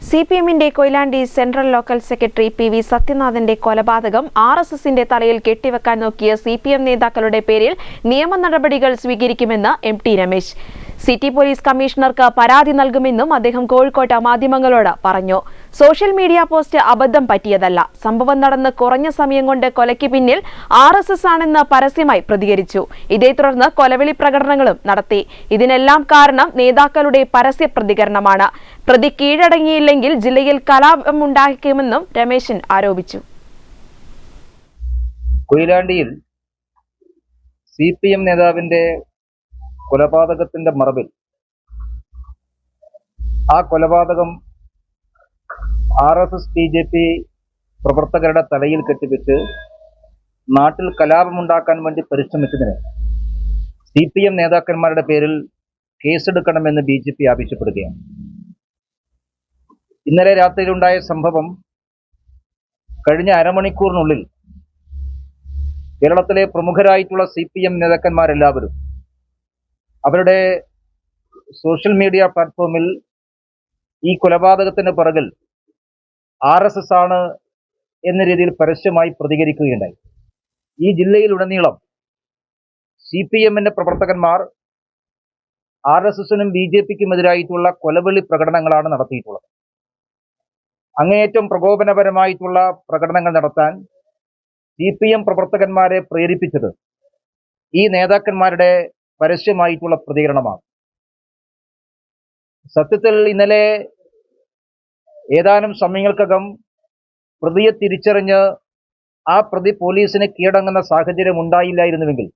സിപിഎമ്മിന്റെ Koyilandy central local secretary P V. സത്യനാഥന്റെ കൊലപാതകം ആർഎസ്എസിന്റെ തലയിൽ കെട്ടിവെക്കാൻ നോക്കിയ സിപിഎം നേതാക്കളുടെ പേരിൽ നിയമ നടപടികൾ സ്വീകരിക്കുമെന്ന് എം.ടി. രമേശ്. സിറ്റി പോലീസ് കമ്മീഷണർക്ക് പരാതി നൽകുമെന്നും അദ്ദേഹം കോഴിക്കോട്ട് മാധ്യമങ്ങളോട് പറഞ്ഞു. സോഷ്യൽ മീഡിയ പോസ്റ്റ് അബദ്ധം പറ്റിയതല്ല. സംഭവം നടന്ന് കുറഞ്ഞ സമയം കൊണ്ട് കൊലയ്ക്ക് പിന്നിൽ ആർഎസ്എസ് ആണെന്ന് പരസ്യമായി പ്രതികരിച്ചു. ഇതേ തുടർന്ന് കൊലവിളി പ്രകടനങ്ങളും നടത്തി. ഇതിനെല്ലാം കാരണം നേതാക്കളുടെ പരസ്യ പ്രതികരണമാണ്. പ്രതി കീഴടങ്ങിയില്ലെങ്കിൽ ജില്ലയിൽ കലാപമുണ്ടാക്കുമെന്നും രമേശൻ ആരോപിച്ചു. കൊയിലാണ്ടിയിൽ സിപിഎം നേതാവിന്റെ കൊലപാതകത്തിന്റെ മറവിൽ ആ കൊലപാതകം ആർഎസ്എസ് ബിജെപി പ്രവർത്തകരുടെ തലയിൽ കെട്ടിവെച്ച് നാട്ടിൽ കലാപമുണ്ടാക്കാൻ വേണ്ടി പരിശ്രമിച്ചതിന് സിപിഎം നേതാക്കന്മാരുടെ പേരിൽ കേസെടുക്കണമെന്ന് ബിജെപി ആവശ്യപ്പെടുകയാണ്. ഇന്നലെ രാത്രിയിലുണ്ടായ സംഭവം കഴിഞ്ഞ അരമണിക്കൂറിനുള്ളിൽ കേരളത്തിലെ പ്രമുഖരായിട്ടുള്ള സിപിഎം നേതാക്കന്മാരെല്ലാവരും അവരുടെ സോഷ്യൽ മീഡിയ പ്ലാറ്റ്ഫോമിൽ ഈ കൊലപാതകത്തിന് പിറകിൽ ആർഎസ്എസ് ആണ് എന്ന രീതിയിൽ പരസ്യമായി പ്രതികരിക്കുകയുണ്ടായി. ഈ ജില്ലയിലുടനീളം സിപിഎമ്മിന്റെ പ്രവർത്തകന്മാർ ആർഎസ്എസിനും ബിജെപിക്കുമെതിരായിട്ടുള്ള കൊലവിളി പ്രകടനങ്ങളാണ് നടത്തിയിട്ടുള്ളത്. അങ്ങേയറ്റം പ്രകോപനപരമായിട്ടുള്ള പ്രകടനങ്ങൾ നടത്താൻ സിപിഎം പ്രവർത്തകന്മാരെ പ്രേരിപ്പിച്ചത് ഈ നേതാക്കന്മാരുടെ പരസ്യമായിട്ടുള്ള പ്രതികരണമാണ്. സത്യത്തിൽ ഇന്നലെ ഏതാനും സമയങ്ങൾക്കകം പ്രതിയെ തിരിച്ചറിഞ്ഞ് ആ പ്രതി പോലീസിന് കീഴടങ്ങുന്ന സാഹചര്യം ഉണ്ടായില്ലായിരുന്നുവെങ്കിൽ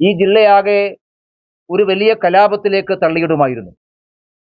ഈ ജില്ലയാകെ ഒരു വലിയ കലാപത്തിലേക്ക് തള്ളിയിടുമായിരുന്നു.